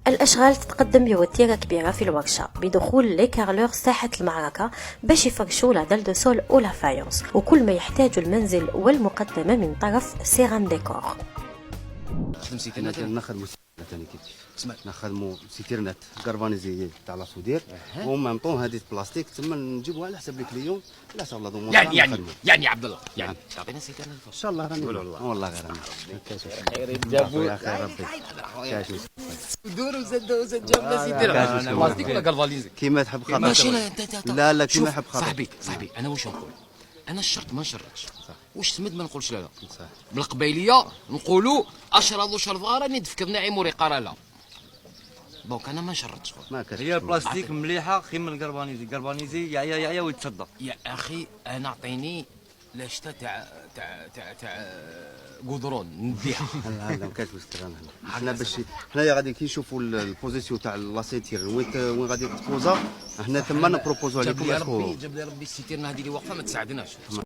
الأشغال تتقدم بوتيرة كبيرة في الورشة بدخول لي كارلور ساحة المعركة باش يفرشوا لا دال دو سول أو لا فايونس وكل ما يحتاج المنزل والمقدمة من طرف سيران ديكور. نخدموا ثاني كيف نخدموا سيتيرنات كارفانيزي تاع لا سودير و ميم طون هذه بلاستيك تما نجيبوها على حساب الكليون لا شاء الله دومون يعني عبد الله يعني تعطينا سيتيرنا ان شاء الله راني والله غير راني خير جابوا يا خير ربي كاش دور وزاد جابنا سيتيرنا بلاستيك ولا كارفانيزي كيما تحب خاطر ماشي لا كيما تحب خاطر صاحبي انا واش نقول انا الشرط ما نشرطش واش سمد ما نقولش لا صح بالقبيليه نقولوا اشرضوا شرطاره ندفكر ناعم وريقاره لا دونك انا ما نشرطش هي البلاستيك مليحه خير من الكربانيزي يعيا ويتصدى يا اخي انا اعطيني لاشتا تاع قدرون نديها لا ما كاينش مشكل حنا باش حنايا غادي كي نشوفوا البوزيسيون تاع لاسيتير وين غادي تبوزا حنا تما نبروبوزو عليكم جاب لي ربي السيتيرنا هذه اللي واقفه ما تساعدناش